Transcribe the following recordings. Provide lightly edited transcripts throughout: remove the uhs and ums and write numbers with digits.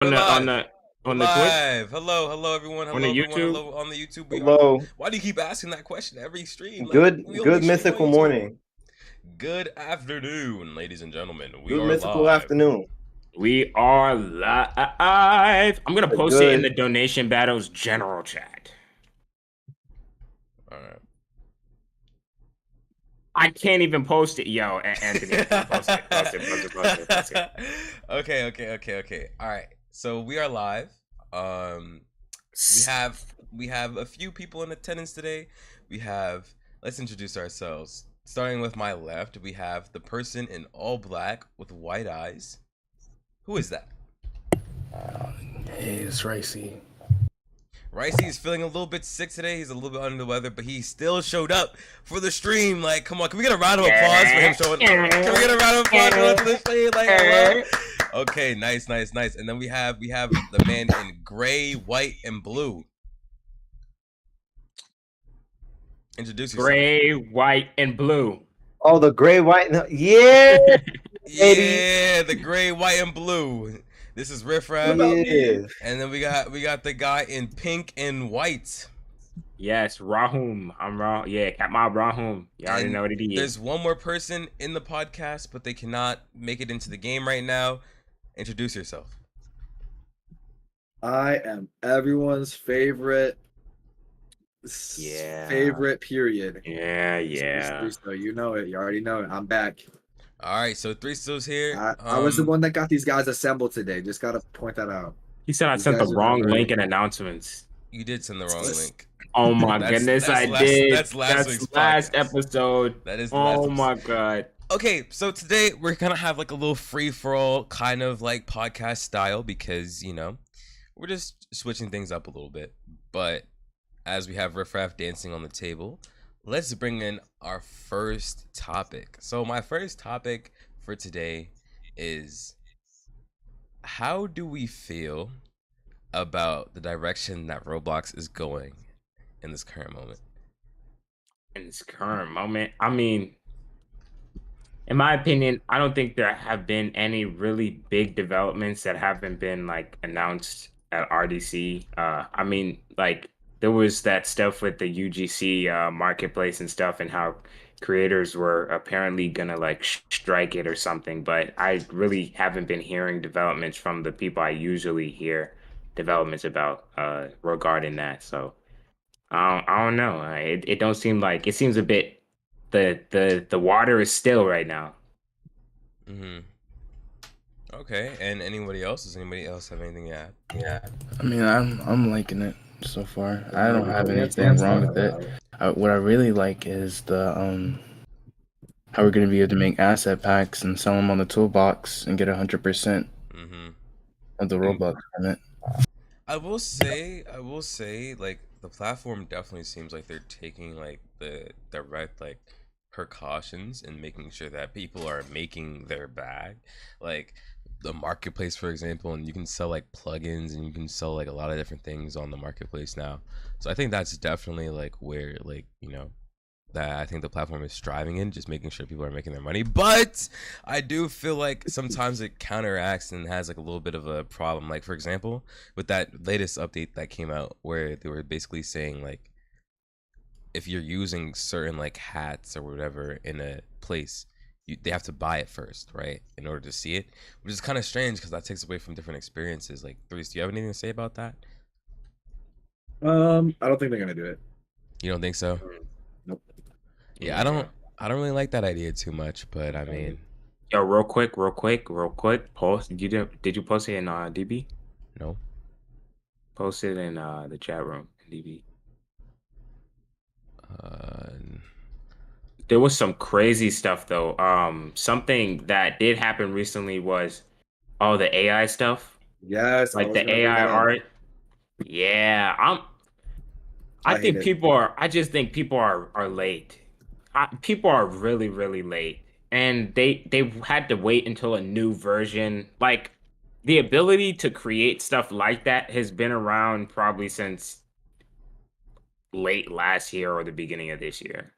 on We're the on live. the We're on the Twitch, live. Hello, everyone. on Hello, the everyone. YouTube. Hello on the YouTube. We are. Hello. Why do you keep asking that question every stream? Like we only Good stream on mystical YouTube. morning. Good afternoon, ladies and gentlemen. We Good are mystical live. afternoon. We are live. I'm gonna A post it in the good. donation battles general chat. All right. I can't even post it, yo, Anthony. Post it, post it, post it, post it, post it. Okay. All right. So we are live. We have a few people in attendance today. We have. Let's introduce ourselves. Starting with my left, we have the person in all black with white eyes. Who is that? Hey, it's Ricey. Ricey is feeling a little bit sick today. He's a little bit under the weather, but he still showed up for the stream. Like, come on, can we get a round of applause for him showing up? Can we get a round of applause for the stream? Like, hello? Okay, nice. And then we have the man in gray, white, and blue. Introduce yourself. Gray, white, and blue. Oh, the gray, white. Yeah. Yeah, the gray, white, and blue. This is Riff Raff. Yeah. And then we got the guy in pink and white. Yes, Rahum. I'm wrong. Yeah, CATMOB Rahum. You already And know what it is. There's one more person in the podcast, but they cannot make it into the game right now. Introduce yourself. I am everyone's favorite. Yeah. Favorite period. Yeah. So you know it. You already know it. I'm back. All right, so Three Still's here. I was the one that got these guys assembled today. Just gotta point that out. He said I These sent the guys are wrong not ready. link in announcements. You did send the wrong link. Oh my goodness, I did. That's last week's last podcast. episode. That is Oh last my god. Okay, so today we're gonna have like a little free for all kind of like podcast style because we're just switching things up a little bit. But as we have Riff Raff dancing on the table, let's bring in our first topic. So my first topic for today is how do we feel about the direction that Roblox is going in this current moment? In this current moment, I mean, in my opinion, I don't think there have been any really big developments that haven't been like announced at RDC. I mean, like there was that stuff with the UGC marketplace and stuff, and how creators were apparently gonna like strike it or something. But I really haven't been hearing developments from the people I usually hear developments about regarding that. So I don't know. It don't seem like it seems a bit the water is still right now. Mm-hmm. Okay, and anybody else? Does anybody else have anything to add? Yeah. I mean, I'm liking it so far. I don't have anything wrong with it. What I really like is the how we're gonna be able to make asset packs and sell them on the toolbox and get 100% of the Roblox from it. I will say, like the platform definitely seems like they're taking like the direct like precautions and making sure that people are making their bag, like the marketplace, for example, and you can sell like plugins and you can sell like a lot of different things on the marketplace now. So I think that's definitely like where like that I think the platform is striving in, just making sure people are making their money. But I do feel like sometimes it counteracts and has like a little bit of a problem. Like for example, with that latest update that came out where they were basically saying like if you're using certain like hats or whatever in a place, they have to buy it first, right, in order to see it, which is kind of strange because that takes away from different experiences. Like, Threes, do you have anything to say about that? I don't think they're gonna do it. You don't think so? Nope. Yeah, I don't really like that idea too much, but I mean, Yo, real quick. Post. Did you post it in DB? no. Post it in the chat room in DB. There was some crazy stuff though. Something that did happen recently was the AI stuff. Yes, Like the AI art. Yeah, I think people are. I just think people are late. People are really late, and they had to wait until a new version. Like the ability to create stuff like that has been around probably since late last year or the beginning of this year.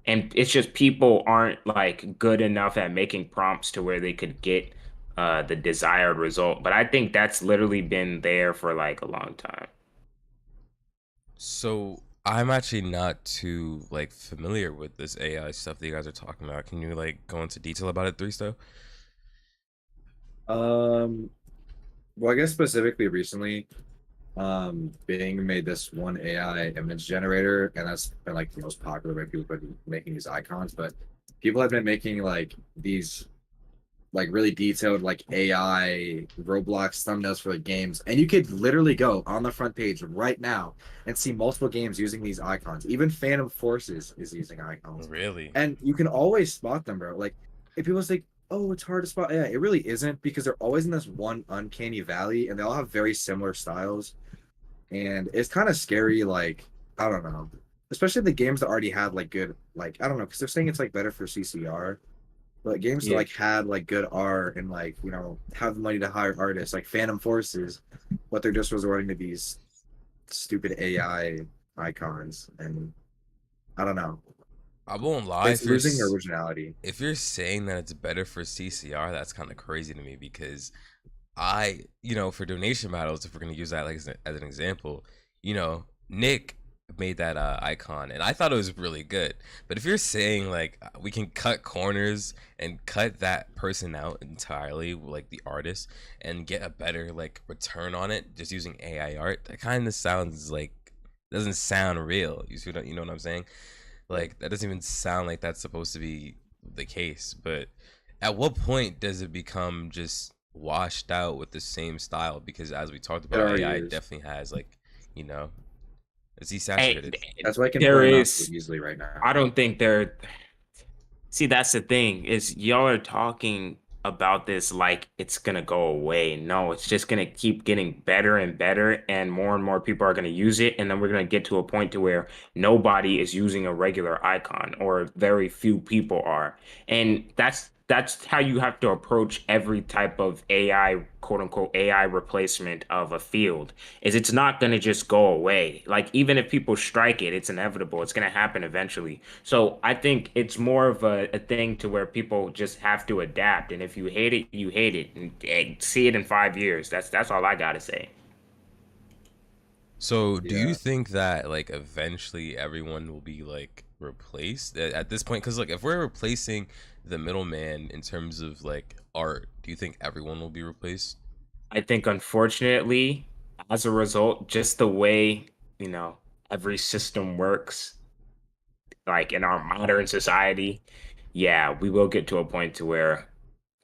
And it's just people aren't like good enough at making prompts to where they could get the desired result. But I think that's literally been there for like a long time. So I'm actually not too like familiar with this AI stuff that you guys are talking about. Can you like go into detail about it, Three Stow? Um, well, I guess specifically recently, Bing made this one AI image generator, and that's been like the most popular way people have been making these icons. But people have been making like these like really detailed like AI Roblox thumbnails for the games, and you could literally go on the front page right now and see multiple games using these icons. Even Phantom Forces is using icons, Really? and you can always spot them, bro. Like if people think, "Oh, it's hard to spot," yeah, it really isn't because they're always in this one uncanny valley, and they all have very similar styles, and it's kind of scary. Like I don't know, especially the games that already had like good, like I don't know, because they're saying it's like better for CCR. But games that Yeah. like had like good art and like have the money to hire artists like Phantom Forces, but they're just resorting to these stupid AI icons, and I don't know. I won't lie. It's losing their originality. If you're saying that it's better for CCR, that's kind of crazy to me because for donation battles, if we're gonna use that like as an example, Nick made that icon, and I thought it was really good. But if you're saying like we can cut corners and cut that person out entirely, like the artist, and get a better like return on it just using AI art, that kind of sounds like doesn't sound real. You know what I'm saying? Like that doesn't even sound like that's supposed to be the case. But at what point does it become just washed out with the same style? Because as we talked It about, already AI is. definitely has like, you know, it's Hey, desaturated. That's why I can there point them out so is. easily right now. I don't think they're. See, that's the thing is y'all are talking about this like it's gonna go away. No, it's just gonna keep getting better and better, and more people are gonna use it, and then we're gonna get to a point to where nobody is using a regular icon, or very few people are. And that's how you have to approach every type of AI, quote unquote, AI replacement of a field, is it's not going to just go away. Like even if people strike it, it's inevitable. It's going to happen eventually. So I think it's more of a thing to where people just have to adapt. And if you hate it, you hate it, and see it in 5 years. That's all I gotta say. So do you Yeah. think that like eventually everyone will be like replaced at this point? Because like if we're replacing the middleman in terms of like art, do you think everyone will be replaced? I think unfortunately, as a result, just the way, you know, every system works, like in our modern society, yeah, we will get to a point to where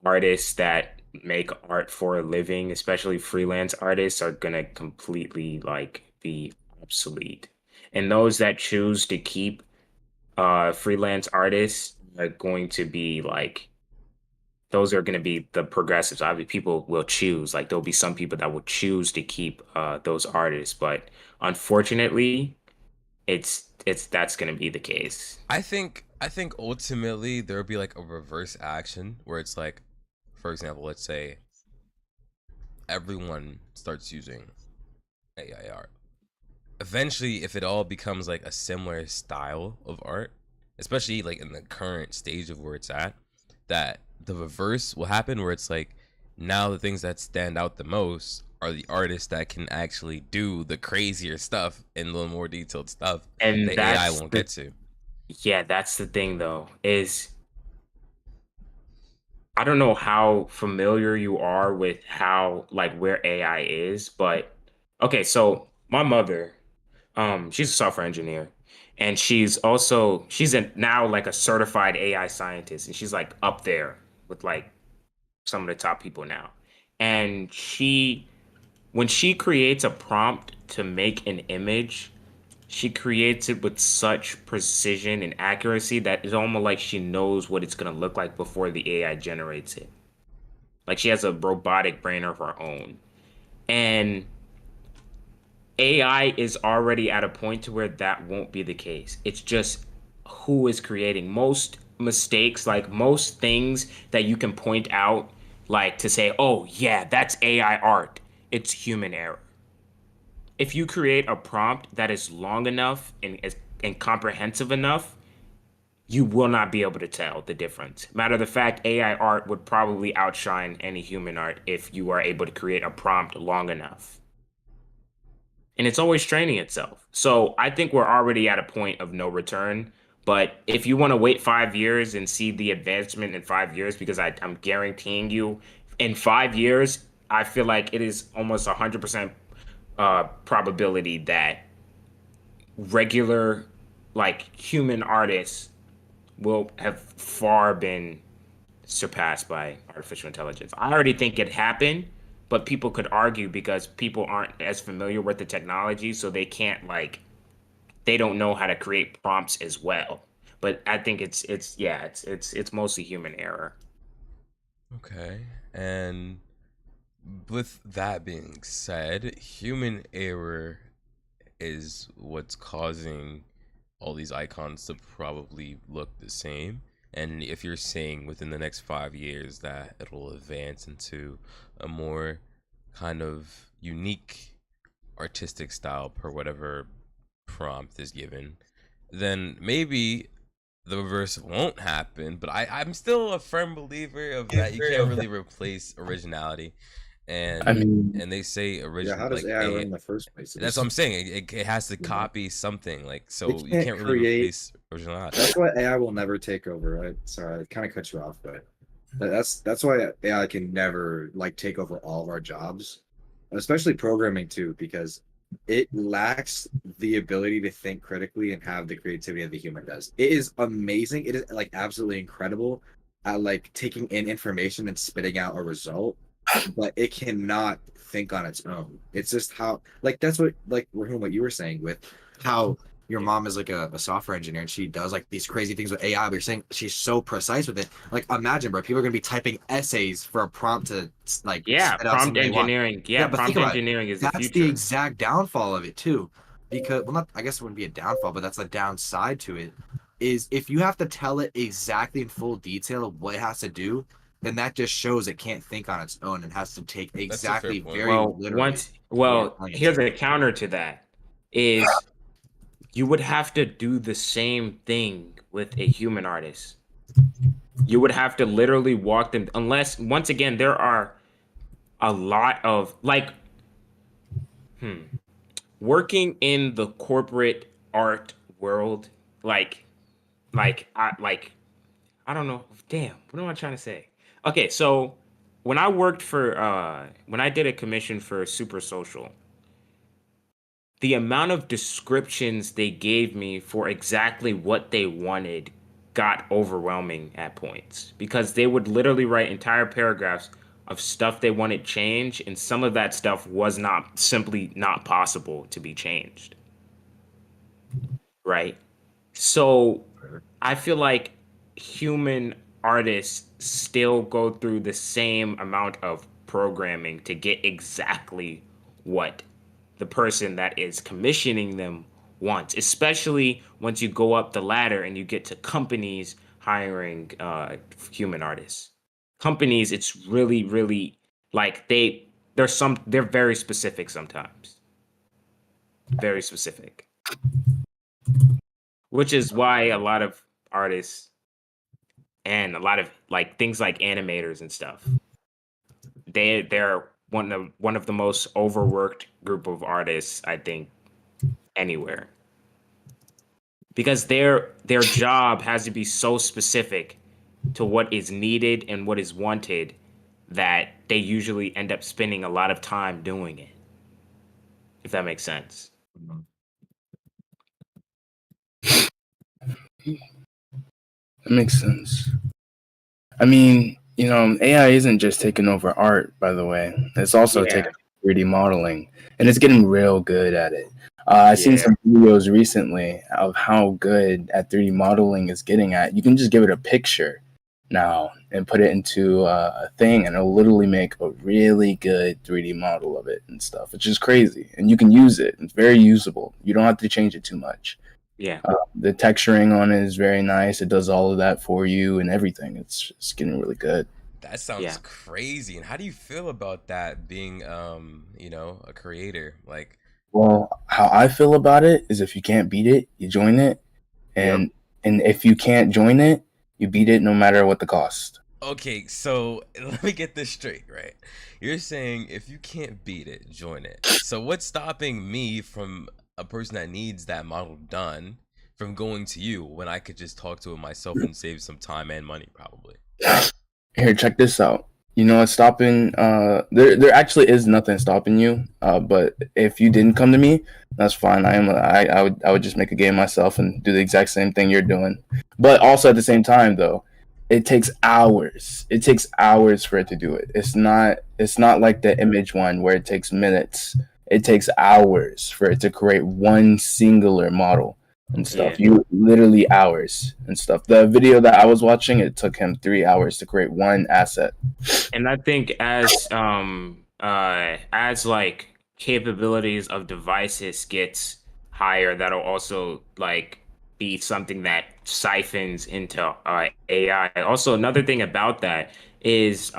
artists that make art for a living, especially freelance artists, are gonna completely like be obsolete. And those that choose to keep freelance artists are going to be like those are going to be the progressives. Obviously, people will choose. Like there'll be some people that will choose to keep those artists, but unfortunately, it's that's going to be the case. I think ultimately there would be like a reverse action where it's like, for example, let's say everyone starts using AI art. Eventually, if it all becomes like a similar style of art, especially like in the current stage of where it's at, that the reverse will happen where it's like now the things that stand out the most are the artists that can actually do the crazier stuff and the more detailed stuff And that AI that's won't the get to. yeah, that's the thing though, is I don't know how familiar you are with how like where AI is, but okay, so my mother, she's a software engineer, and she's now like a certified AI scientist, and she's like up there with like some of the top people now. And when she creates a prompt to make an image, she creates it with such precision and accuracy that it's almost like she knows what it's gonna look like before the AI generates it. Like she has a robotic brain of her own. And AI is already at a point to where that won't be the case. It's just who is creating most mistakes, like most things that you can point out, like to say, oh, yeah, that's AI art. It's human error. If you create a prompt that is long enough and comprehensive enough, you will not be able to tell the difference. Matter of the fact, AI art would probably outshine any human art if you are able to create a prompt long enough. And it's always training itself. So I think we're already at a point of no return. But if you want to wait 5 years and see the advancement in 5 years, because I'm guaranteeing you, in 5 years, I feel like it is almost 100% probability that regular, like human artists will have far been surpassed by artificial intelligence. I already think it happened, but people could argue because people aren't as familiar with the technology, so they can't like they don't know how to create prompts as well. But I think it's mostly human error. Okay. And with that being said, human error is what's causing all these icons to probably look the same. And if you're saying within the next 5 years that it'll advance into a more kind of unique artistic style per whatever prompt is given, then maybe the reverse won't happen. But I'm still a firm believer of that you can't really replace originality. And I mean, and they say Yeah, original how does like AI learn in the first place? that's what I'm saying. It has to copy something, like, so It you can't can't really create. replace originality. That's why AI will never take over. Right? Sorry, I kind of cut you off, but that's why AI can never like take over all of our jobs, especially programming too, because it lacks the ability to think critically and have the creativity that the human does. It is amazing. It is like absolutely incredible at like taking in information and spitting out a result, but it cannot think on its own. It's just how like that's what like Rahul, what you were saying with how your mom is like a software engineer and she does like these crazy things with AI, but you're saying she's so precise with it. Like imagine, bro, people are gonna be typing essays for a prompt to like Yeah, spit out prompt something they want. engineering. Yeah, Yeah, but think prompt about it. engineering is the That's the future. exact downfall of it too. Because well not I guess it wouldn't be a downfall, but that's a downside to it. Is if you have to tell it exactly in full detail of what it has to do, then that just shows it can't think on its own and has to take That's a fair exactly point. very literally what you're telling it Here's to. a counter to that is you would have to do the same thing with a human artist. You would have to literally walk them unless once again there are a lot of like working in the corporate art world like I don't know. Damn, what am I trying to say? Okay, so when I worked for when I did a commission for Super Social, the amount of descriptions they gave me for exactly what they wanted got overwhelming at points because they would literally write entire paragraphs of stuff they wanted changed, and some of that stuff was not simply not possible to be changed, right? So I feel like human artists still go through the same amount of programming to get exactly what the person that is commissioning them wants, especially once you go up the ladder and you get to companies hiring human artists. Companies, it's really, really like they're very specific sometimes. Very specific. Which is why a lot of artists and a lot of like things like animators and stuff they're one of the most overworked group of artists I think anywhere because their job has to be so specific to what is needed and what is wanted that they usually end up spending a lot of time doing it, if that makes sense. that makes sense. I mean, AI isn't just taking over art, by the way. It's also Yeah, taking 3D modeling, and it's getting real good at it. I've seen yeah, some videos recently of how good at 3D modeling is getting at. You can just give it a picture now and put it into a thing, and it'll literally make a really good 3D model of it and stuff. It's just crazy, and you can use it. It's very usable. You don't have to change it too much. yeah, The texturing on it is very nice. It does all of that for you and everything. It's getting really good. That sounds yeah. crazy. And how do you feel about that being a creator? Like, Well, how I feel about it is if you can't beat it, you join it. Yep. And and if you can't join it, you beat it no matter what the cost. Okay, so let me get this straight, right? You're saying if you can't beat it, join it. So what's stopping me from a person that needs that model done from going to you when I could just talk to it myself and save some time and money probably? Here, check this out. You know what's stopping? There actually is nothing stopping you. But if you didn't come to me, that's fine. I would just make a game myself and do the exact same thing you're doing. But also at the same time, though, it takes hours. It takes hours for it to do it. It's not like the image one where it takes minutes. It takes hours for it to create one singular model and stuff. Yeah. You literally hours and stuff. The video that I was watching, it took him 3 hours to create one asset. And I think as like capabilities of devices gets higher, that'll also like be something that siphons into AI. Also, another thing about that is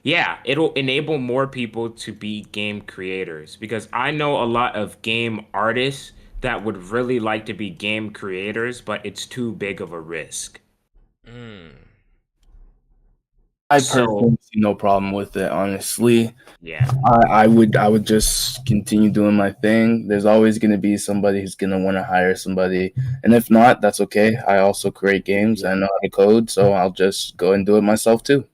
yeah, it'll enable more people to be game creators because I know a lot of game artists that would really like to be game creators, but it's too big of a risk. Mm. I So, personally see no problem with it, honestly. yeah. I would just continue doing my thing. There's always gonna be somebody who's gonna want to hire somebody, and if not, that's okay. I also create games. I know how to code, so I'll just go and do it myself too.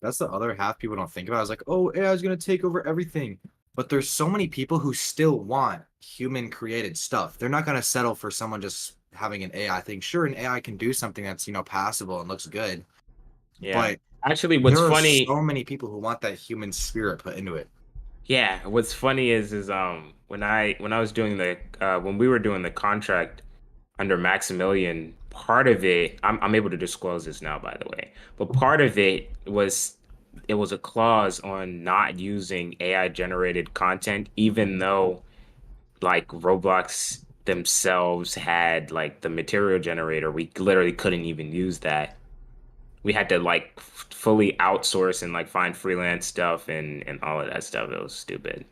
That's the other half people don't think about. It's like, oh, AI is gonna take over everything. But there's so many people who still want human created stuff. They're not gonna settle for someone just having an AI thing. Sure, an AI can do something that's, passable and looks good. Yeah. But Actually, what's there are funny, so many people who want that human spirit put into it. yeah, what's funny is when I was doing the when we were doing the contract under Maximilian, part of it I'm able to disclose this now, by the way, but part of it was a clause on not using AI generated content, even though like Roblox themselves had like the material generator. We literally couldn't even use that. We had to like fully outsource and like find freelance stuff and all of that stuff. It was stupid.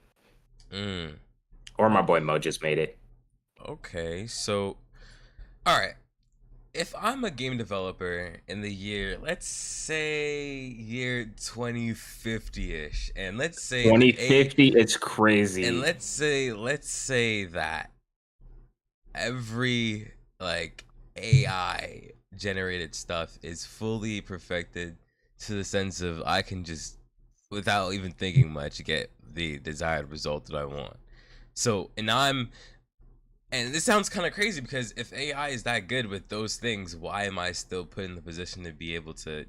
Mm. Or my boy Mo just made it. Okay, so all right. If I'm a game developer in the year, let's say year 2050-ish, and let's say the 2050, it's and crazy. let's say that every like AI generated stuff is fully perfected to the sense of I can just without even thinking much get the desired result that I want. So, and this sounds kind of crazy because if AI is that good with those things, why am I still put in the position to be able to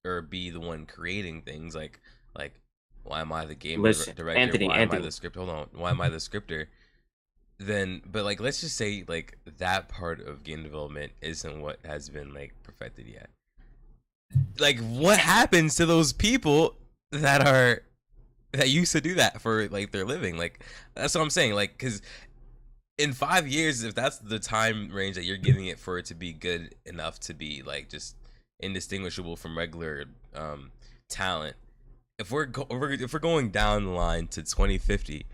or be the one creating things like why am I the game Listen, director? Anthony, Why am I the Anthony. script? Hold on. Why am I the scripter? Then but like let's just say like that part of game development isn't what has been like perfected yet. Like what happens to those people that used to do that for like their living? Like that's what I'm saying. Like because in 5 years, if that's the time range that you're giving it for it to be good enough to be like just indistinguishable from regular talent, if we're going down the line to 2050,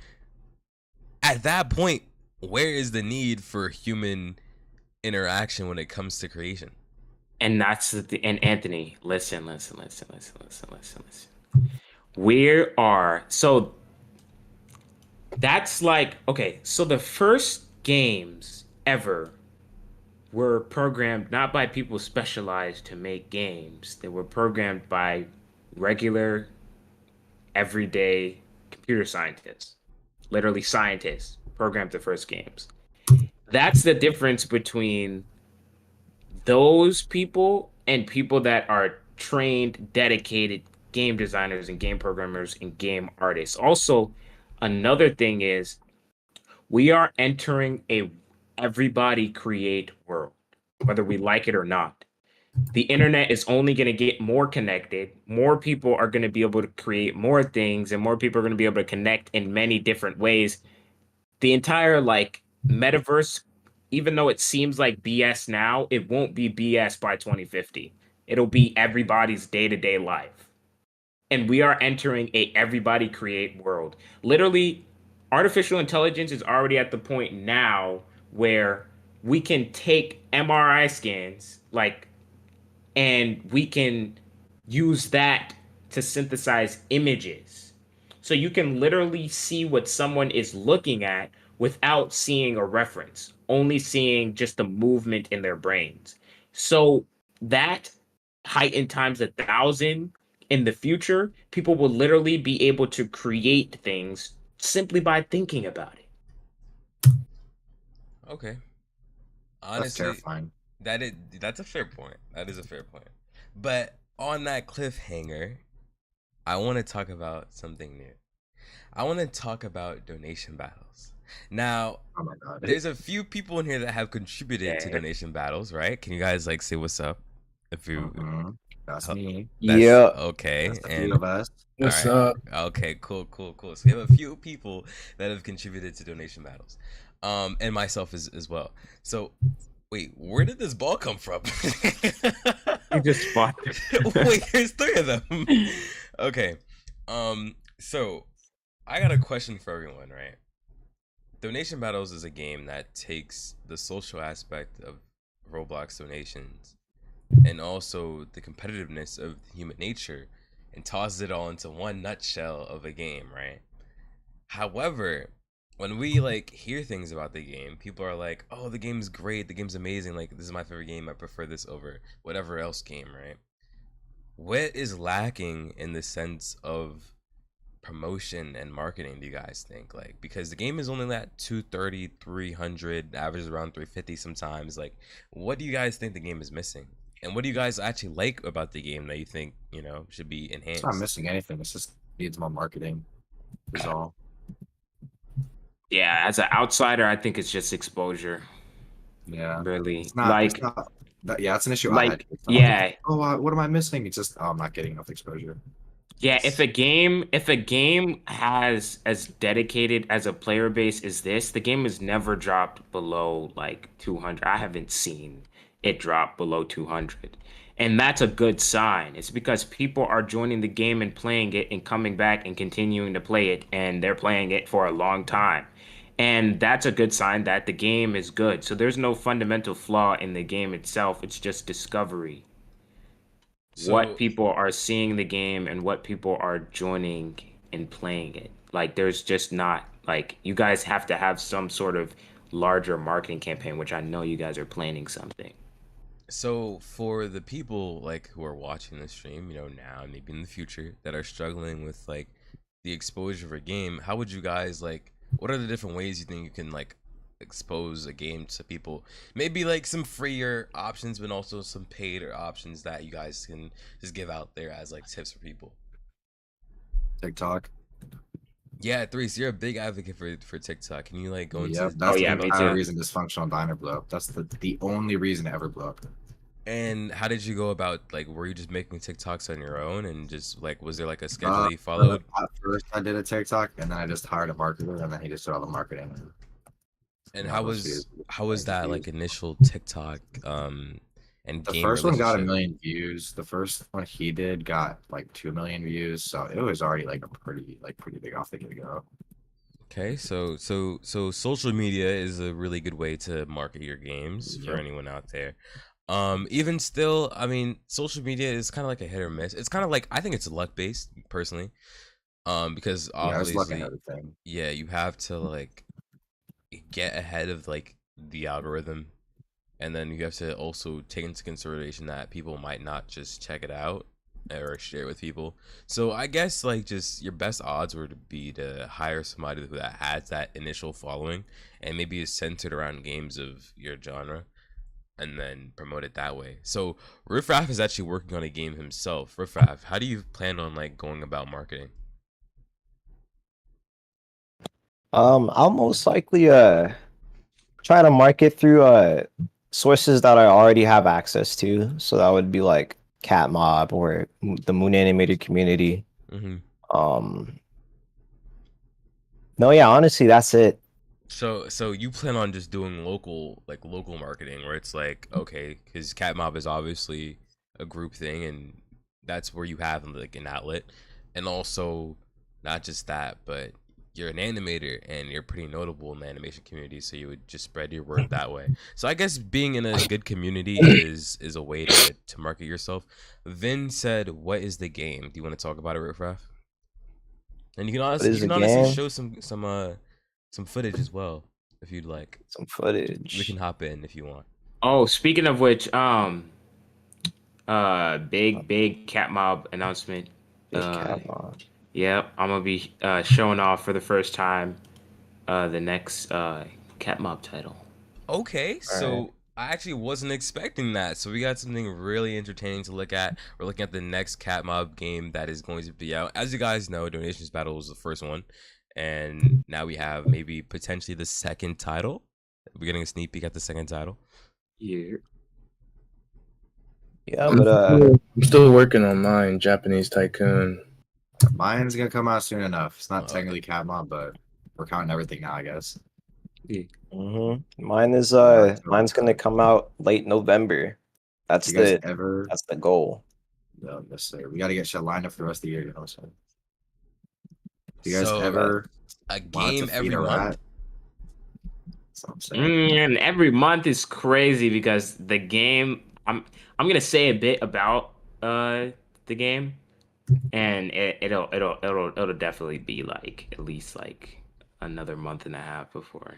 at that point, where is the need for human interaction when it comes to creation? And that's and Anthony, listen. We are so that's like okay, so the first games ever were programmed not by people specialized to make games. They were programmed by regular, everyday computer scientists, literally scientists, programmed the first games. That's the difference between those people and people that are trained, dedicated game designers and game programmers and game artists. Also, another thing is we are entering a everybody create world, whether we like it or not. The internet is only going to get more connected. More people are going to be able to create more things, and more people are going to be able to connect in many different ways. The entire like metaverse, even though it seems like BS now, it won't be BS by 2050. It'll be everybody's day-to-day life. And we are entering a everybody create world. Literally, artificial intelligence is already at the point now where we can take MRI scans, like, and we can use that to synthesize images. So you can literally see what someone is looking at without seeing a reference, only seeing just the movement in their brains. So that heightened times 1,000 in the future, people will literally be able to create things simply by thinking about it. Okay. That's Honestly, terrifying. that's a fair point. That is a fair point. But on that cliffhanger, I want to talk about something new. I want to talk about donation battles. Now, Oh my god. there's a few people in here that have contributed to Yeah. donation battles, right? Can you guys like say what's up? If you Mhm. That's me. that's Yeah. okay. That's a And few of us. What's all right. up? Okay, cool. So we have a few people that have contributed to donation battles. And myself as well. So wait, where did this ball come from? You just fought. Wait, there's 3 of them. Okay. So I got a question for everyone, right? Donation Battles is a game that takes the social aspect of Roblox donations and also the competitiveness of human nature and tosses it all into one nutshell of a game, right? However, when we like hear things about the game, people are like, "Oh, the game's great. The game's amazing. Like this is my favorite game. I prefer this over whatever else game," right? What is lacking in the sense of promotion and marketing, do you guys think? Like, because the game is only at 230, 300, averages around 350 sometimes. Like, what do you guys think the game is missing? And what do you guys actually like about the game that you think, should be It's not enhanced? missing anything. It's just needs more marketing. Is all. Yeah, as an outsider, I think it's just exposure. Yeah. Really, It's not. It's not. Yeah, that's an issue I had. like, It's not like, yeah, oh, what am I missing? It's just, oh, I'm not getting enough exposure. yeah. If a game has as dedicated as a player base as this, the game has never dropped below like 200. I haven't seen it drop below 200, and that's a good sign. It's because people are joining the game and playing it and coming back and continuing to play it, and they're playing it for a long time. And that's a good sign that the game is good. So there's no fundamental flaw in the game itself. It's just discovery. What So, people are seeing the game and what people are joining and playing it. Like there's just not like you guys have to have some sort of larger marketing campaign, which I know you guys are planning something. so for the people like who are watching the stream, now and maybe in the future that are struggling with like the exposure of a game, how would you guys like? What are the different ways you think you can like expose a game to people? Maybe like some freer options, but also some paid options that you guys can just give out there as like tips for people. TikTok. Yeah, Threes, you're a big advocate for TikTok. Can you like go into Yep, Oh that's yeah, the me entire too. reason Dysfunctional Diner blew up. That's the only reason it ever blew up. and how did you go about like were you just making TikToks on your own and just like was there like a schedule you followed? At first, I did a TikTok, and then I just hired a marketer, and then he just did all the marketing. And All those views. how was that like Views. initial TikTok and The game first one got a relationship? million views. The first one he did got like 2 million views, so it was already like a pretty big off the get go. Okay, so social media is a really good way to market your games for Yep. anyone out there. Even still, I mean, social media is kind of like a hit or miss. It's kind of like I think it's luck based personally. Because Yeah, I was looking obviously, at everything. yeah, you have to like get ahead of like the algorithm, and then you have to also take into consideration that people might not just check it out or share it with people. So I guess like just your best odds were to be to hire somebody who that has that initial following and maybe is centered around games of your genre and then promote it that way. So Riffraff is actually working on a game himself. Riffraff, how do you plan on like going about marketing? I'll most likely try to market through sources that I already have access to. So that would be like CATMOB or the Moon Animated community. Mm-hmm. No, yeah, honestly, that's it. So you plan on just doing local marketing where it's like, okay, because CatMob is obviously a group thing and that's where you have like an outlet. And also not just that, but you're an animator and you're pretty notable in the animation community, so you would just spread your word that way. So I guess being in a good community is a way to market yourself. Vin said, "What is the game? Do you want to talk about it, Riff Raff?" And you What is the can honestly game? show some footage as well if you'd like. Some We footage. can hop in if you want. Oh, speaking of which, big CATMOB announcement. Big cat on. Yep, I'm gonna be showing off for the first time the next CATMOB title. Okay, so Alright. I actually wasn't expecting that. So we got something really entertaining to look at. We're looking at the next CatMob game that is going to be out. As you guys know, Donations Battle was the first one, and now we have maybe potentially the second title. We're getting a sneak peek at the second title. Yeah. Yeah, I'm but I'm still working on mine, Japanese Tycoon. Mine's gonna come out soon enough. It's not Okay. technically CATMOB, but we're counting everything now, I guess. mine is Yeah, mine's gonna come out late November. That's You guys the ever? that's the goal. No, yes, sir. We gotta get shit lined up for the rest of the year. You know what I'm saying? You guys So, ever a wanted game to every feed a month? rat? That's what I'm saying. And every month is crazy because the game. I'm gonna say a bit about the game, and it'll definitely be like at least like another month and a half before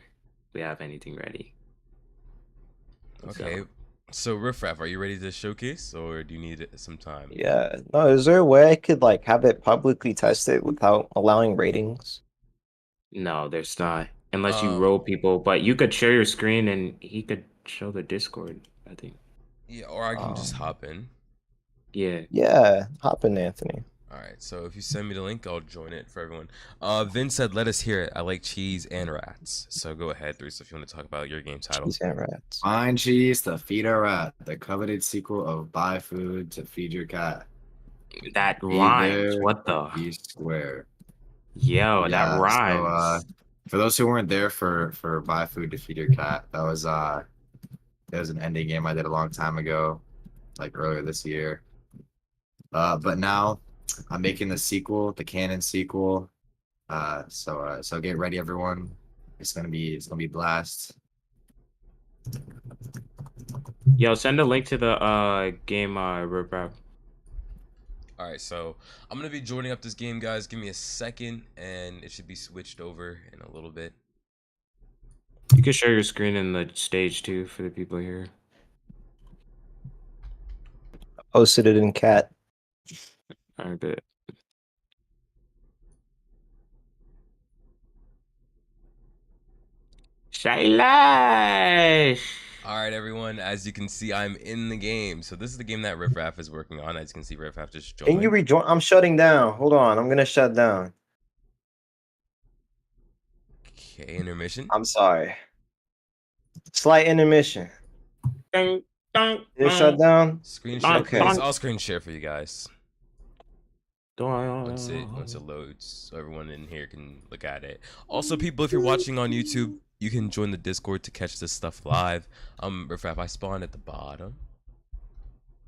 we have anything ready. Okay. So Riff Raff, are you ready to showcase, or do you need some time? Yeah. No, is there a way I could like have it publicly tested without allowing ratings? No, there's not. Unless you Um, roll people, but you could share your screen and he could show the Discord, I think. Yeah, or I can just hop in. Yeah. Yeah, hop in, Anthony. All right, so if you send me the link, I'll join it for everyone. Vin said, "Let us hear it. I like cheese and rats." So go ahead, Reese, if you want to talk about your game title. Cheese and rats. Find cheese to feed a rat. The coveted sequel of Buy Food to Feed Your Cat. That Be rhymes. there, What the? Be square. Yo, that Yeah, rhymes. for those who weren't there for Buy Food to Feed Your Cat, that was an ending game I did a long time ago, like earlier this year. But now I'm making the sequel, the canon sequel. So get ready, everyone. It's gonna be blast. Yo, send a link to the game Riprap. All right, so I'm gonna be joining up this game, guys. Give me a second, and it should be switched over in a little bit. You can share your screen in the stage too for the people here. Posted it in cat. I bet. Shailash! All right, everyone. As you can see, I'm in the game. So this is the game that Riff Raff is working on. As you can see, Riff Raff just joined. Can you rejoin? I'm shutting down. Hold on. I'm gonna shut down. Okay, intermission. I'm sorry. Slight intermission. Dun, dun, Did it shut down? Screen share, Okay. please. I'll screen share for you guys. dun. Once it loads, so everyone in here can look at it. Also, people, if you're watching on YouTube, you can join the Discord to catch this stuff live. Riff Raff, I spawned at the bottom.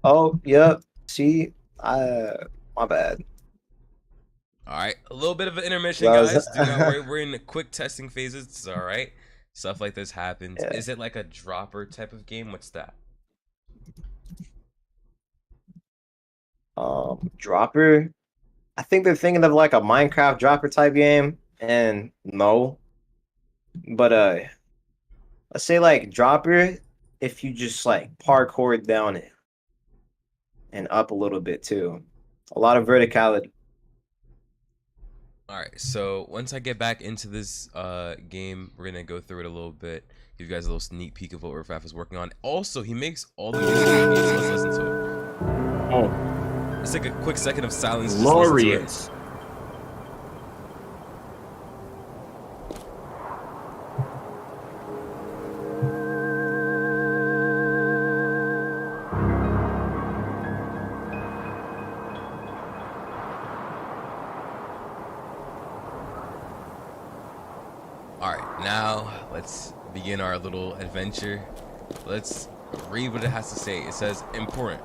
Oh, yep. See, my bad. All right, a little bit of an intermission, That was- guys. Do not worry, we're in the quick testing phases. It's all right. Stuff like this happens. Yeah. Is it like a dropper type of game? What's that? Dropper. I think they're thinking of like a Minecraft dropper type game, and no. But let's say like dropper if you just like parkour down it and up a little bit too. A lot of verticality. All right, so once I get back into this game, we're gonna go through it a little bit, give you guys a little sneak peek of what Riff Raff is working on. Also, he makes all the music he needs, so let's listen to it. Oh, Let's take a quick second of silence. Just listen to it. glorious. All right, now let's begin our little adventure. Let's read what it has to say. It says, important.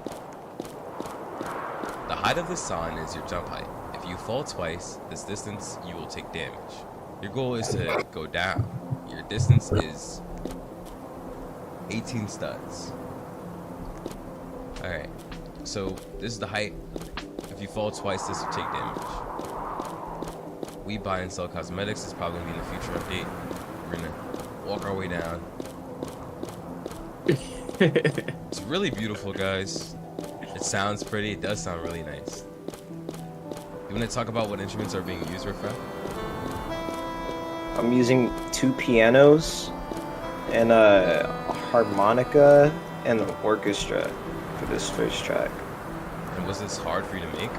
The height of the sun is your jump height. If you fall twice this distance, you will take damage. Your goal is to go down. Your distance is 18 studs. Alright, so this is the height. If you fall twice, this will take damage. We buy and sell cosmetics. It's probably gonna be in the future update. We're gonna walk our way down. It's really beautiful, guys. It sounds pretty. It does sound really nice. You want to talk about what instruments are being used, Rifa? I'm using 2 pianos and a harmonica and an orchestra for this first track. And was this hard for you to make?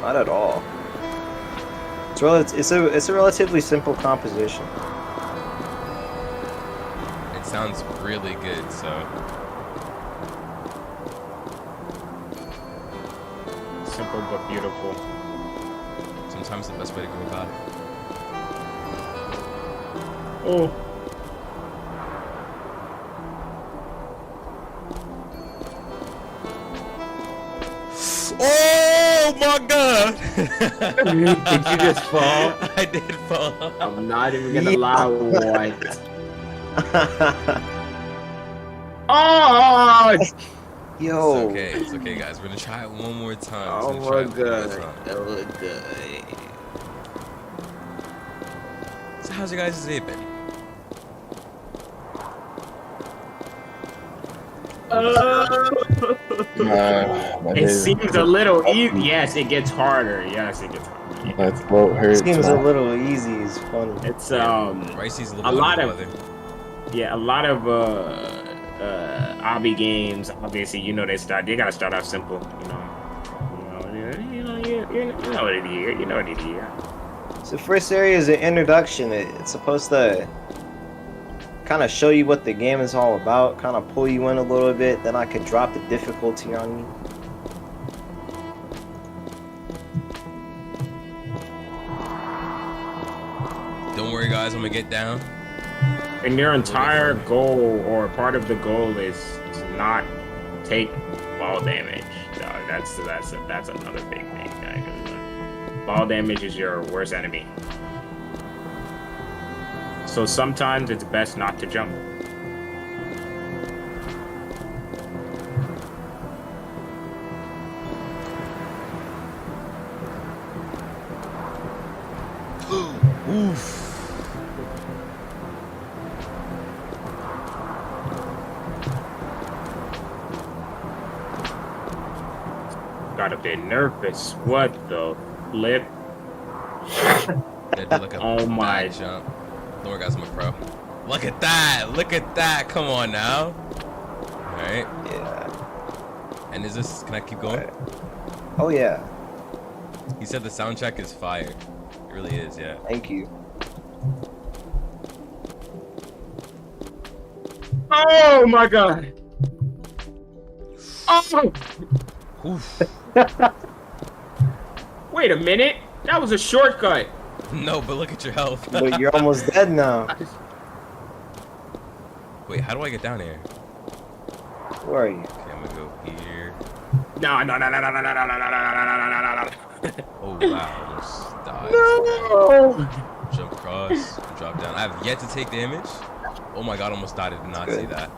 Not at all. It's a relatively simple composition. It sounds really good, so. Simple but beautiful. Sometimes the best way to go about it. Oh. Oh my god! Did you just fall? I did fall. I'm not even gonna lie. What? Oh! Yo. It's okay, guys. We're gonna try it one more time. Oh my god. That looked good. So how's your guys' day been? It seems a little easy. Yes, it gets harder. Yes, it gets harder. My throat hurts. Seems a little easy. It's funny. It's Ricey's a a lot of weather. yeah, a lot of obby games. Obviously, you know they gotta start off simple. You know what it is. You know what it is. So first area is an introduction. It's supposed to kind of show you what the game is all about, kind of pull you in a little bit, then I could drop the difficulty on you. Don't worry, guys. I'm gonna get down. And your entire goal or part of the goal is to not take ball damage. That's another big thing, guys. Ball damage is your worst enemy. So sometimes it's best not to jump. Oof. Got a bit nervous. What the flip? That did like a Oh my. bad jump. Don't worry, guys. I'm a pro. Look at that. Look at that. Come on now. All right. Yeah. And is this? Can I keep going? Oh yeah. He said the soundtrack is fire. It really is. Yeah. Thank you. Oh my god. Oh. Oof. Wait a minute. That was a shortcut. No, but look at your health. But you're almost dead now. Wait, how do I get down here? Where are you? Okay, I'm gonna go here. No. Oh wow, almost died. No. Jump across, drop down. I have yet to take damage. Oh my god, almost died. I did not see that.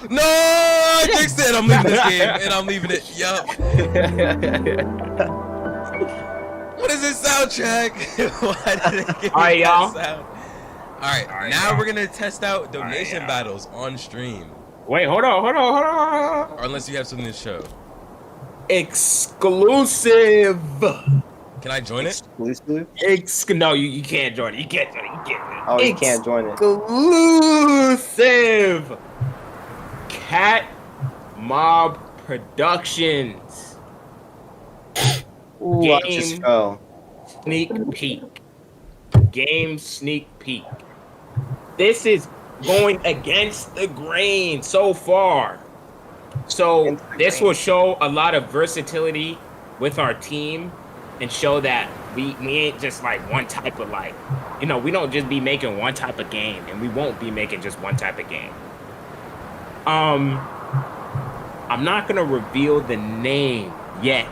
No, I fixed it. I'm leaving this game, and I'm leaving it. Yup. What is this soundtrack? Why did it give me Alright, y'all. that sound? Alright, now we're gonna test out donation battles on stream. Wait, hold on. Or unless you have something to show. Exclusive. Can I join it? Exclusive? No, you can't join it. You can't join it. You can't. Oh, you can't join it. Exclusive. CATMOB Productions. Ooh, I just Game fell. sneak peek. Game sneak peek. This is going against the grain so far. So this will show a lot of versatility with our team and show that we ain't just like one type of we don't just be making one type of game, and we won't be making just one type of game. I'm not gonna reveal the name yet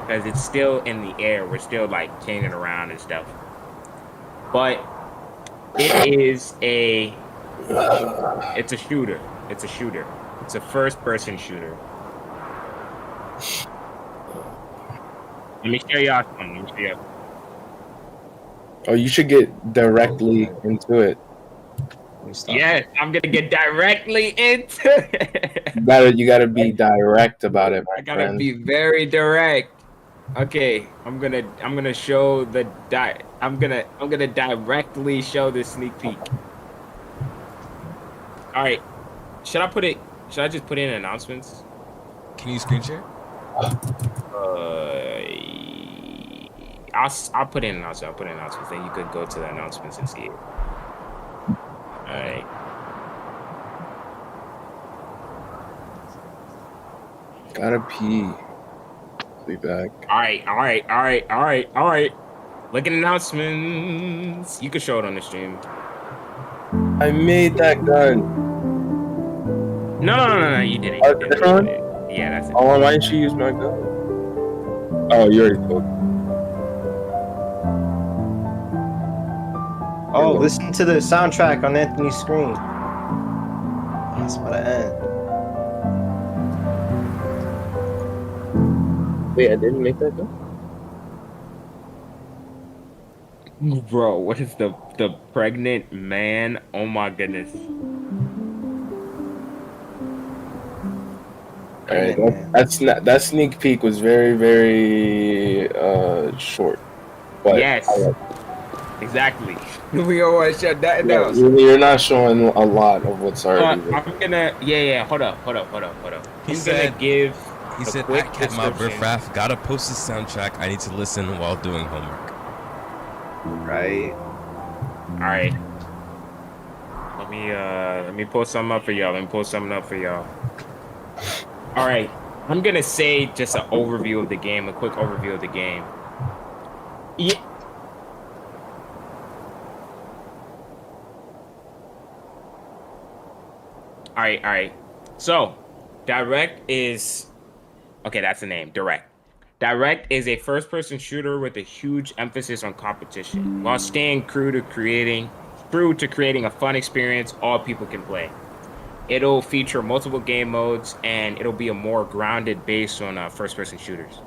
because it's still in the air. We're still like changing around and stuff. but it is it's a shooter. It's a shooter. It's a first-person shooter. Let me show y'all something. Let me show you. Oh, you should get directly into it. Yes, I'm gonna get directly into it. You gotta be direct about it, I my gotta friend. be very direct. Okay, I'm gonna show the I'm gonna directly show the sneak peek. All right, should I just put in announcements? Can you screen share? I'll put in announcements. I'll put in announcements. Then you could go to the announcements and see it. All right. Gotta pee. Be back. All right. Look at announcements. You can show it on the stream. I made that gun. No. You didn't. Oh, You the didn't. different one? Yeah, that's it. Oh, why didn't you use my gun? Oh, you already told me. Oh, listen to the soundtrack on Anthony's screen. That's about to end. Wait, I didn't make that gun? Bro, what is the pregnant man? Oh my goodness. Alright, that sneak peek was very, very short. But Yes. Exactly. We all want to shut that down. You're not showing a lot of what's already there. I'm gonna hold up. He I'm said- gonna give He a said, quick at CATMOB description. Riffraff, gotta post the soundtrack. I need to listen while doing homework. Right. All right. Let me pull something up for y'all. All right. I'm gonna say just an overview of the game, a quick overview of the game. Yeah. All right. So, Direct is okay. That's the name. Direct. Direct is a first-person shooter with a huge emphasis on competition, while staying true to creating a fun experience all people can play. It'll feature multiple game modes, and it'll be a more grounded based on first-person shooters.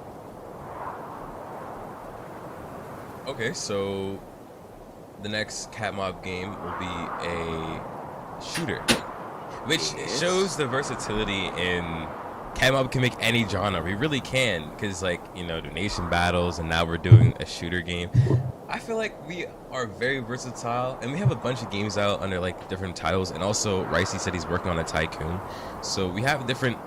Okay, so the next CATMOB game will be a shooter, which shows the versatility in CATMOB can make any genre. We really can, because donation battles, and now we're doing a shooter game. I feel like we are very versatile, and we have a bunch of games out under different titles, and also Ricey said he's working on a Tycoon, so we have different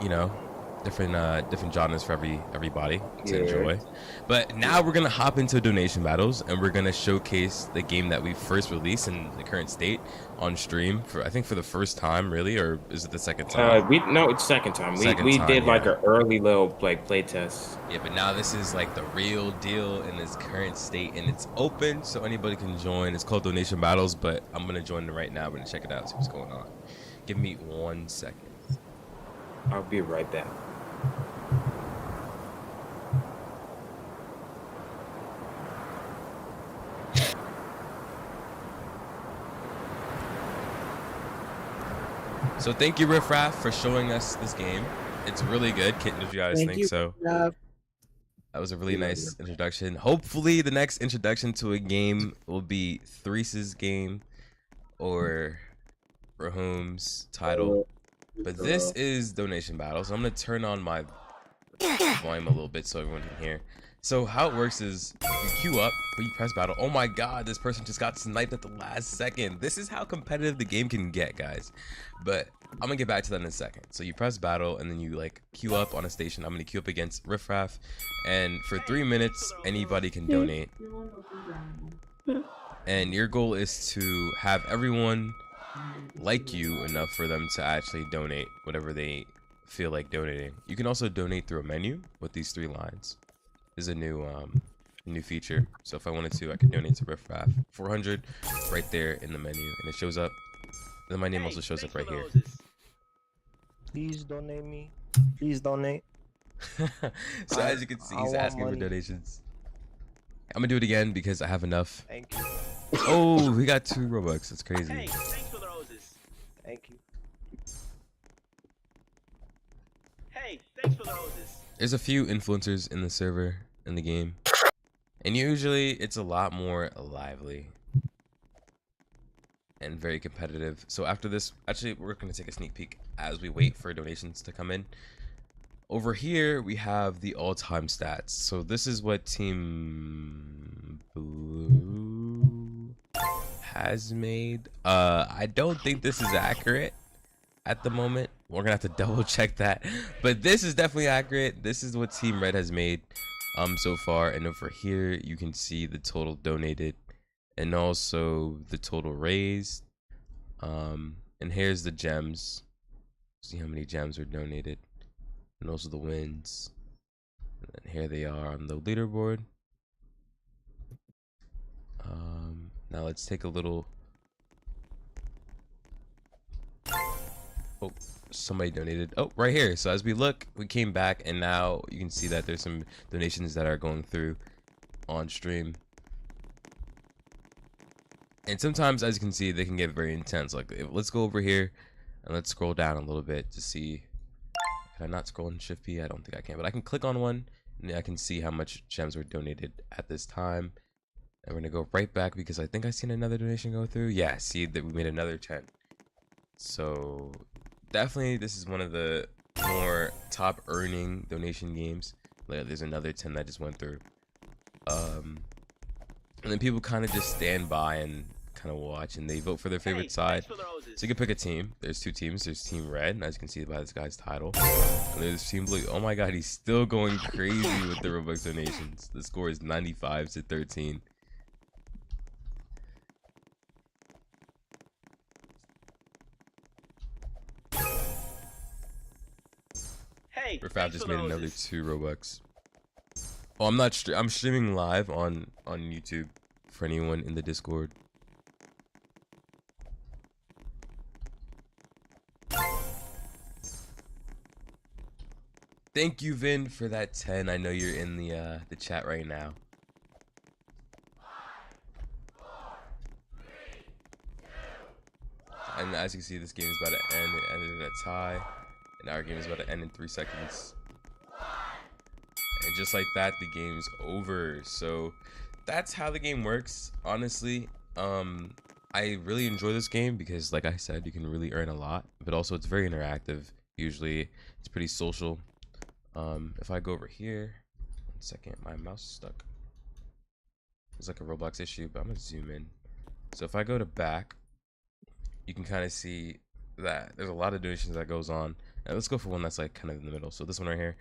genres for everybody to enjoy. But now we're gonna hop into donation battles, and we're gonna showcase the game that we first released in the current state on stream for the first time, really, or is it the second time? It's second time. We did an early little play test. Yeah, but now this is the real deal in its current state, and it's open so anybody can join. It's called Donation Battles, but I'm gonna join it right now. We're gonna check it out, see what's going on. Give me 1 second. I'll be right back. So thank you, Riffraff, for showing us this game. It's really good. Kitten, did you guys think so? That was a really nice introduction. Hopefully, the next introduction to a game will be Threese's game or Rahum's title. But this is Donation Battle, so I'm going to turn on my volume a little bit so everyone can hear. So how it works is you queue up, but you press battle. Oh my god, this person just got sniped at the last second. This is how competitive the game can get, guys. But I'm gonna get back to that in a second. So you press battle, and then you queue up on a station. I'm gonna queue up against Riffraff, and for 3 minutes, anybody can donate. And your goal is to have everyone like you enough for them to actually donate whatever they feel like donating. You can also donate through a menu with these 3 lines. Is a new feature. So if I wanted to, I could donate to Riffraff. 400 right there in the menu, and it shows up. And then my name also shows up right here. Please donate me. Please donate. So as you can see, he's asking for donations. I'm gonna do it again because I have enough. Thank you. Oh, we got 2 Robux. That's crazy. Hey, thanks for the roses. Thank you. Hey, thanks for the roses. There's a few influencers in the server in the game, and usually it's a lot more lively and very competitive. So after this, actually, we're going to take a sneak peek as we wait for donations to come in. Over here, we have the all-time stats. So this is what Team Blue has made. I don't think this is accurate at the moment. We're gonna have to double check that, but this is definitely accurate. This is what Team Red has made so far, and over here you can see the total donated and also the total raised. And here's the gems. See how many gems were donated, and also the wins. And then here they are on the leaderboard. Now let's take a little. Oh, somebody donated. Oh, right here. So as we look, we came back, and now you can see that there's some donations that are going through on stream. And sometimes, as you can see, they can get very intense. Like, let's go over here and let's scroll down a little bit to see. Can I not scroll in Shift P? I don't think I can, but I can click on one and I can see how much gems were donated at this time. And we're gonna go right back because I think I seen another donation go through. Yeah, see that we made another 10. So definitely this is one of the more top earning donation games. Like, there's another 10 that just went through. And then people kind of just stand by and kind of watch, and they vote for their favorite side. So you can pick a team. There's 2 teams. There's Team Red, as you can see by this guy's title, and there's Team Blue. Oh my god, he's still going crazy with the Robux donations. The score is 95 to 13. Hey, Rafab just made another 2 Robux. Oh, I'm not. I'm streaming live on YouTube for anyone in the Discord. Thank you, Vin, for that 10. I know you're in the chat right now. And as you can see, this game is about to end. It ended in a tie, and our game is about to end in 3 seconds. And just like that, the game's over. So that's how the game works. Honestly, I really enjoy this game because, like I said, you can really earn a lot, but also it's very interactive. Usually it's pretty social. If I go over here, 1 second, my mouse is stuck. It's like a Roblox issue, but I'm gonna zoom in. So if I go to back, you can kind of see that there's a lot of donations that goes on. And let's go for one that's like kind of in the middle. So this one right here,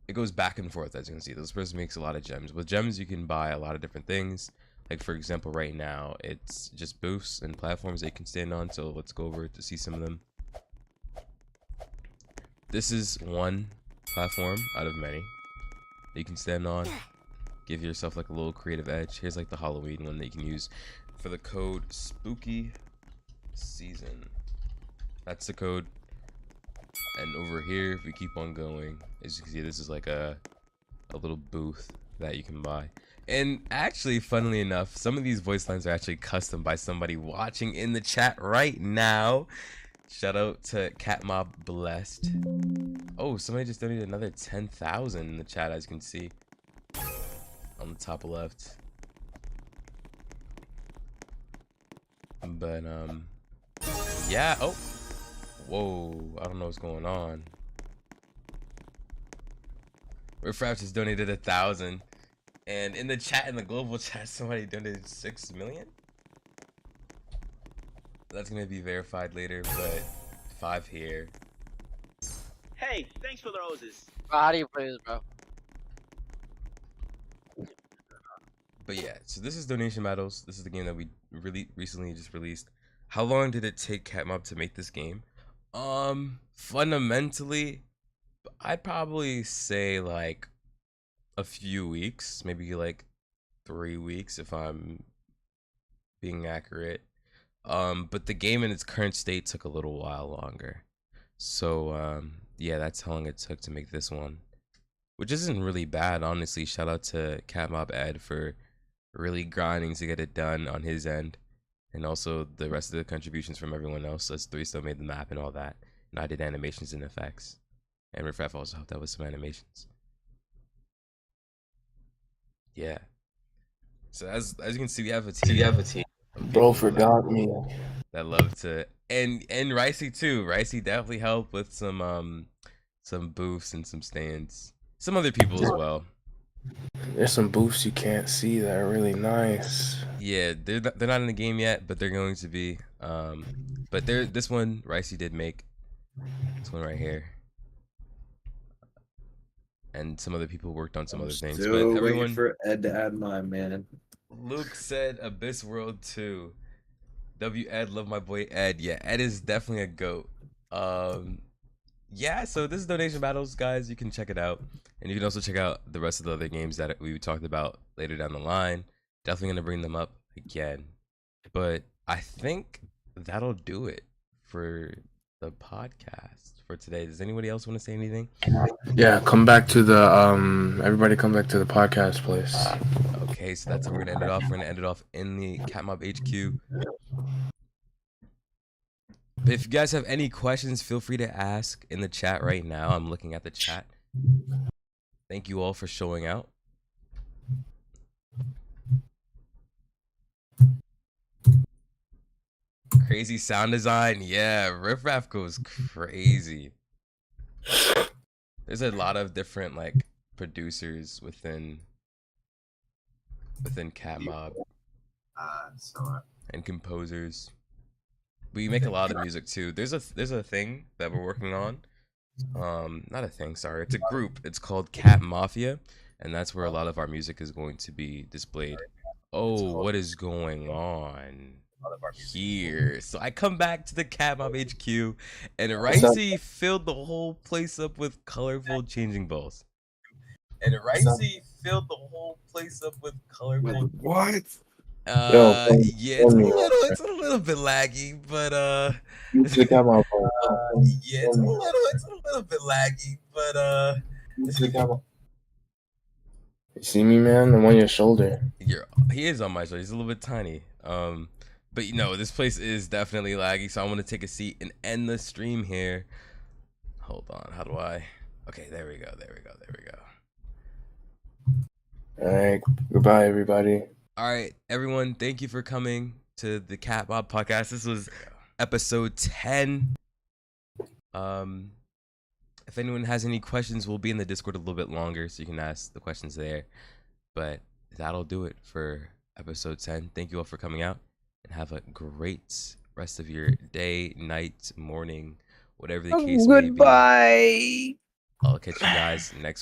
it goes back and forth, as you can see. This person makes a lot of gems. With gems, you can buy a lot of different things. Like, for example, right now, it's just booths and platforms that you can stand on. So let's go over to see some of them. This is one platform out of many that you can stand on. Give yourself like a little creative edge. Here's like the Halloween one that you can use for the code Spooky Season. That's the code. And over here, if we keep on going, as you can see, this is like a little booth that you can buy. And actually, funnily enough, some of these voice lines are actually custom by somebody watching in the chat right now. Shout out to CATMOB Blessed. Oh, somebody just donated another 10,000 in the chat, as you can see on the top left. But yeah. Oh, whoa, I don't know what's going on. Refraps just donated 1,000, and in the chat, in the global chat, somebody donated 6 million. That's gonna be verified later, but 5 here. Hey, thanks for the roses. Bro, how do you play this, bro? But yeah, so this is Donation Battles. This is the game that we really recently just released. How long did it take CATMOB to make this game? Fundamentally, I'd probably say like a few weeks, maybe like 3 weeks if I'm being accurate. But the game in its current state took a little while longer. So yeah, that's how long it took to make this one, which isn't really bad, honestly. Shout out to CATMOB Ed for really grinding to get it done on his end, and also the rest of the contributions from everyone else. Us three still made the map and all that, and I did animations and effects, and Riffraff also helped out with some animations. Yeah. So as you can see, we have a team. Bro forgot me. That love to and Ricey too. Ricey definitely helped with some booths and some stands. Some other people as well. There's some booths you can't see that are really nice. Yeah, they're not in the game yet, but they're going to be. But this one Ricey did make. This one right here. And some other people worked on some other things. But Still everyone waiting for Ed to add my man. Luke said Abyss World 2. W Ed, love my boy Ed. Yeah, Ed is definitely a goat. Yeah, so this is Donation Battles, guys. You can check it out. And you can also check out the rest of the other games that we talked about later down the line. Definitely gonna bring them up again. But I think that'll do it for the podcast for today. Does anybody else want to say anything? Yeah, come back to the everybody come back to the podcast place. Okay, so that's how we're gonna end it off. We're gonna end it off in the CATMOB HQ. But if you guys have any questions, feel free to ask in the chat right now. I'm looking at the chat. Thank you all for showing out. Crazy sound design. Yeah, Riff Raff goes crazy. There's a lot of different like producers within CATMOB and composers. We make a lot of music too. There's a thing that we're working on. Not a thing, sorry. It's a group. It's called Cat Mafia, and that's where a lot of our music is going to be displayed. Oh, what is going on here? So I come back to the CATMOB HQ, and Ricey filled the whole place up with colorful changing balls. What? Yeah, it's a little bit laggy, but You click out my phone. yeah, it's a little bit laggy, but You see me, man? I'm on your shoulder. he is on my shoulder. He's a little bit tiny. But you know, this place is definitely laggy, so I want to take a seat and end the stream here. Hold on, how do I? Okay, there we go. All right, goodbye, everybody. All right, everyone, thank you for coming to the CATMOB podcast. This was episode 10. If anyone has any questions, we'll be in the Discord a little bit longer, so you can ask the questions there. But that'll do it for episode 10. Thank you all for coming out, and have a great rest of your day, night, morning, whatever the case may be. Goodbye. I'll catch you guys next